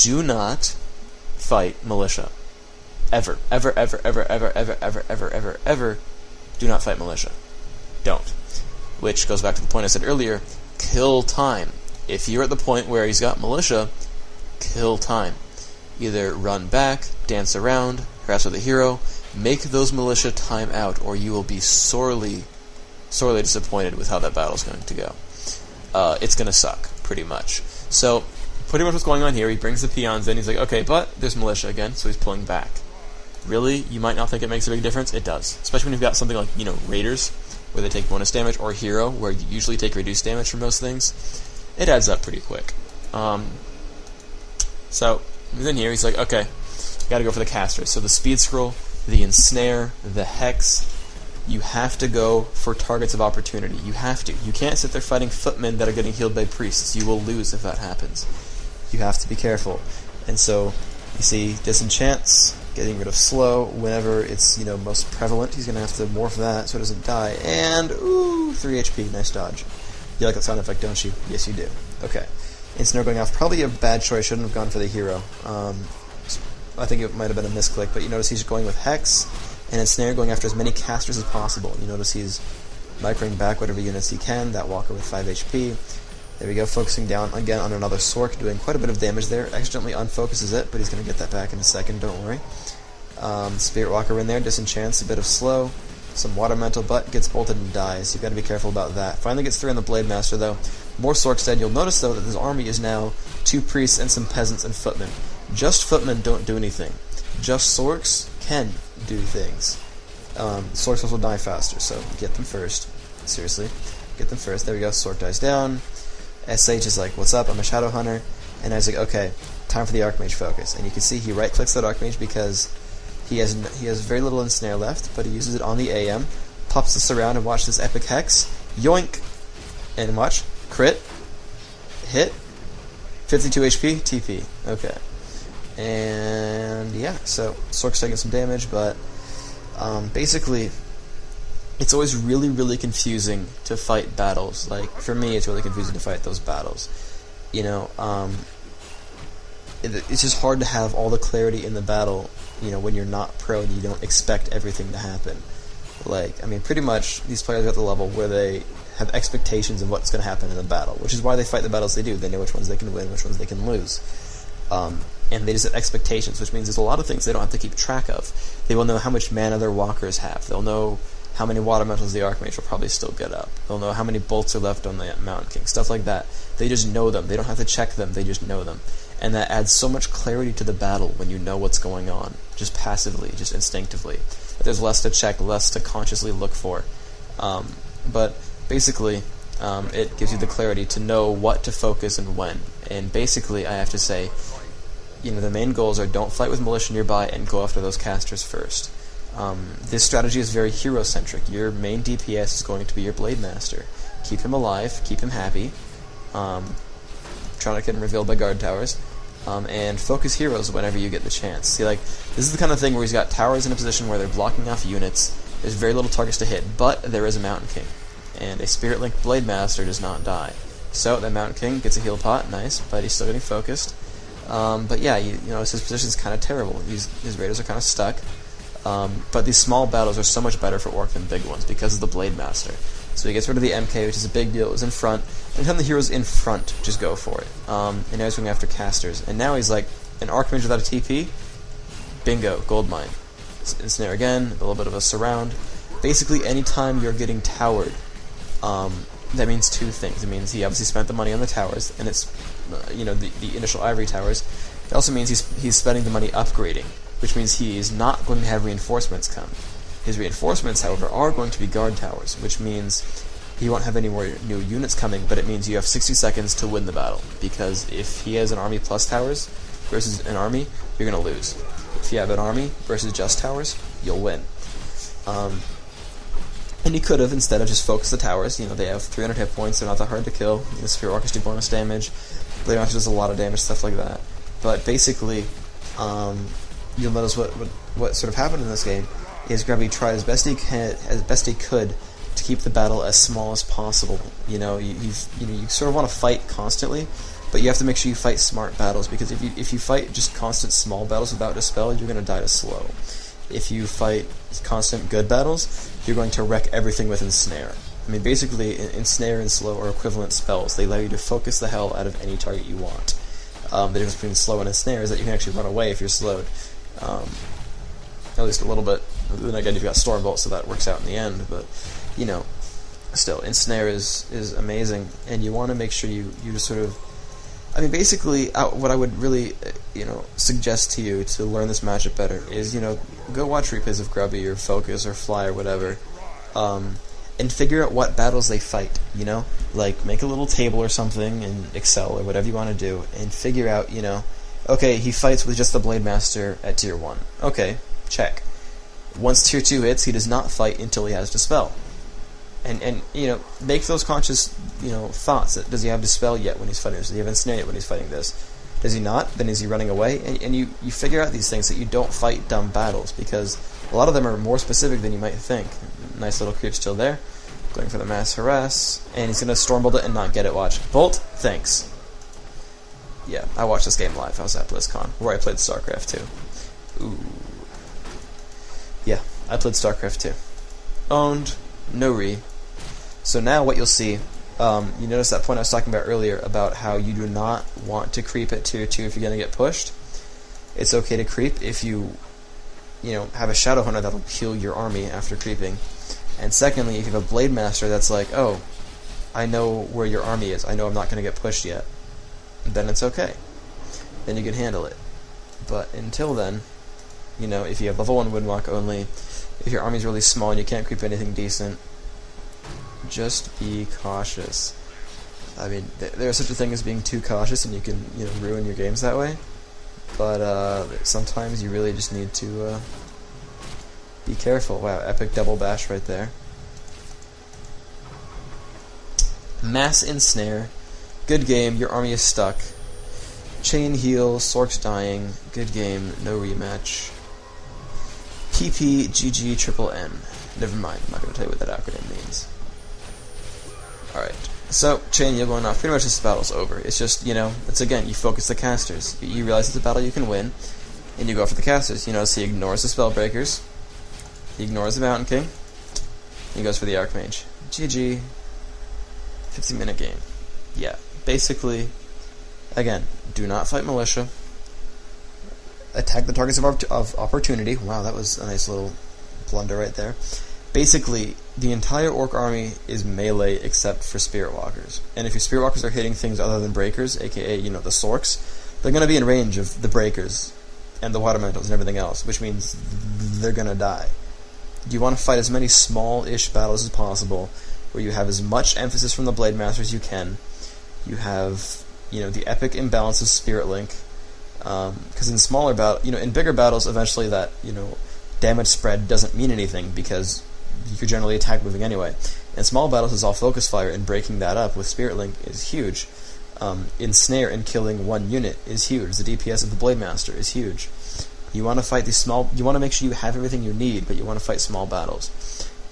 do not fight militia. Ever. Ever, ever, ever, ever, ever, ever, ever, ever, ever, do not fight militia. Don't. Which goes back to the point I said earlier, kill time. If you're at the point where he's got militia, kill time. Either run back, dance around, harass with the hero, make those militia time out, or you will be sorely disappointed with how that battle's going to go. It's going to suck, pretty much. So, pretty much what's going on here, he brings the peons in, he's like, okay, but there's militia again, so he's pulling back. Really? You might not think it makes a big difference? It does. Especially when you've got something like, raiders, where they take bonus damage, or hero, where you usually take reduced damage for most things. It adds up pretty quick. So, he's in here, he's like, okay, gotta go for the casters. So the speed scroll, the ensnare, the hex, you have to go for targets of opportunity. You have to. You can't sit there fighting footmen that are getting healed by priests. You will lose if that happens. You have to be careful. And so, you see, disenchants, getting rid of slow, whenever it's, most prevalent, he's going to have to morph that so it doesn't die. And, ooh, 3 HP, nice dodge. You like that sound effect, don't you? Yes, you do. Okay. Ensnare going off, probably a bad choice, shouldn't have gone for the hero. I think it might have been a misclick, but you notice he's going with Hex, and Ensnare going after as many casters as possible. You notice he's microing back whatever units he can, that walker with 5 HP. There we go, focusing down again on another Sork, doing quite a bit of damage there. Accidentally unfocuses it, but he's going to get that back in a second, don't worry. Spirit Walker in there, disenchants, a bit of slow, some Water Mantle, but gets bolted and dies. You've got to be careful about that. Finally gets through on the Blade Master, though. More Sorks dead. You'll notice, though, that his army is now 2 priests and some peasants and footmen. Just footmen don't do anything. Just Sorks can do things. Sorks also die faster, so get them first. Seriously, get them first. There we go, Sork dies down. SH is like, what's up, I'm a Shadow Hunter. And I was like, okay, time for the Archmage focus. And you can see he right-clicks that Archmage because he has very little Ensnare left, but he uses it on the AM, pops this around, and watch this epic Hex. Yoink! And watch. Crit. Hit. 52 HP. TP. Okay. And yeah, so Sork's taking some damage, but basically, it's always really, really confusing to fight battles. Like, for me, it's really confusing to fight those battles. It's just hard to have all the clarity in the battle, when you're not pro and you don't expect everything to happen. Pretty much, these players are at the level where they have expectations of what's going to happen in the battle, which is why they fight the battles they do. They know which ones they can win, which ones they can lose. And they just have expectations, which means there's a lot of things they don't have to keep track of. They will know how much mana their walkers have. They'll know how many water metals the Archmage will probably still get up. They'll know how many bolts are left on the Mountain King. Stuff like that. They just know them. They don't have to check them. They just know them. And that adds so much clarity to the battle when you know what's going on, just passively, just instinctively. There's less to check, less to consciously look for. But basically, it gives you the clarity to know what to focus and when. And basically, I have to say, the main goals are don't fight with militia nearby and go after those casters first. This strategy is very hero-centric. Your main DPS is going to be your Blade Master. Keep him alive, keep him happy, try not to get him revealed by guard towers, and focus heroes whenever you get the chance. See, this is the kind of thing where he's got towers in a position where they're blocking off units, there's very little targets to hit, but there is a Mountain King, and a Spirit-Linked Blade Master does not die. So, that Mountain King gets a heal pot, nice, but he's still getting focused. But yeah, his position's kind of terrible. His raiders are kind of stuck. But these small battles are so much better for Orc than big ones because of the Blade Master. So he gets rid of the MK, which is a big deal. It was in front. Anytime the hero's in front, just go for it. And now he's going after casters. And now he's like, an Archmage without a TP? Bingo, gold mine. Ensnare again, a little bit of a surround. Basically, anytime you're getting towered, that means 2 things. It means he obviously spent the money on the towers, and it's, the initial ivory towers. It also means he's spending the money upgrading, which means he is not going to have reinforcements come. His reinforcements, however, are going to be guard towers, which means he won't have any more new units coming, but it means you have 60 seconds to win the battle, because if he has an army plus towers versus an army, you're going to lose. If you have an army versus just towers, you'll win. And he could have, instead of just focused the towers, they have 300 hit points, they're not that hard to kill, Spirit Walkers do bonus damage, Blade Master does a lot of damage, stuff like that. But basically, you'll notice what sort of happened in this game is Gravity tried as best he could to keep the battle as small as possible. You sort of want to fight constantly, But you have to make sure you fight smart battles, because if you fight just constant small battles without Dispel, you're going to die to slow. If you fight constant good battles, you're going to wreck everything with Ensnare. I mean, basically, Ensnare and Slow are equivalent spells. They allow you to focus the hell out of any target you want. The difference between Slow and Ensnare is that you can actually run away if you're slowed. At least a little bit. Then again, you've got Stormbolt, so that works out in the end. But, you know, still, Ensnare is amazing, and you want to make sure you just sort of... I mean, basically, what I would really, suggest to you to learn this matchup better is, go watch replays of Grubby or Focus or Fly or whatever, and figure out what battles they fight, Like, make a little table or something in Excel or whatever you want to do, and figure out, okay, he fights with just the Blade Master at Tier 1. Okay, check. Once Tier 2 hits, he does not fight until he has Dispel. And make those conscious, thoughts. Does he have Dispel yet when he's fighting this? Does he have Ensnare yet when he's fighting this? Does he not? Then is he running away? And you figure out these things so that you don't fight dumb battles, because a lot of them are more specific than you might think. Nice little creep still there. Going for the Mass Harass. And he's going to Stormbolt it and not get it. Watch. Bolt? Thanks. Yeah, I watched this game live. I was at BlizzCon, where I played StarCraft 2. Ooh. Yeah, I played StarCraft 2. Owned. No re. So now what you'll see, you notice that point I was talking about earlier about how you do not want to creep at Tier 2 if you're going to get pushed. It's okay to creep if you have a Shadow Hunter that'll heal your army after creeping. And secondly, if you have a Blade Master that's like, oh, I know where your army is, I know I'm not going to get pushed yet, then it's okay. Then you can handle it. But until then, if you have level 1 Windwalk only, if your army's really small and you can't creep anything decent, just be cautious. I mean, there's such a thing as being too cautious, and you can, ruin your games that way. But sometimes you really just need to be careful. Wow, epic double bash right there. Mass Ensnare. Good game. Your army is stuck. Chain heal. Sork's dying. Good game. No rematch. PP, GG, triple N. Never mind, I'm not going to tell you what that acronym means. Alright, so, chain heal going off. Pretty much this battle's over. It's just, it's again, you focus the casters. You realize it's a battle you can win, and you go for the casters. So he ignores the Spellbreakers, he ignores the Mountain King, he goes for the Archmage. GG. 50-minute game. Yeah, basically, again, do not fight Militia. Attack the targets of opportunity. Wow, that was a nice little blunder right there. Basically, the entire Orc army is melee except for Spirit Walkers. And if your Spirit Walkers are hitting things other than Breakers, aka, the Sorks, they're going to be in range of the Breakers and the Water Mantles and everything else, which means they're going to die. You want to fight as many small-ish battles as possible, where you have as much emphasis from the Blade Master as you can. You have, the epic imbalance of Spirit Link, because in smaller in bigger battles, eventually that, damage spread doesn't mean anything, because you could generally attack moving anyway. In small battles, it's all focus fire, and breaking that up with Spirit Link is huge. Ensnare and killing one unit is huge. The DPS of the Blade Master is huge. You want to fight these you want to make sure you have everything you need, but you want to fight small battles.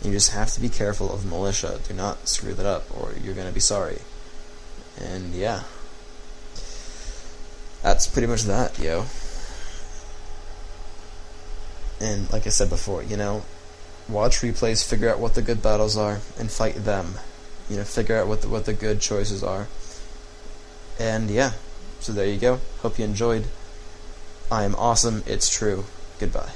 You just have to be careful of Militia. Do not screw that up, or you're going to be sorry. And yeah. That's pretty much that, yo. And like I said before, watch replays, figure out what the good battles are, and fight them. Figure out what the good choices are. And yeah, so there you go. Hope you enjoyed. I am awesome. It's true. Goodbye.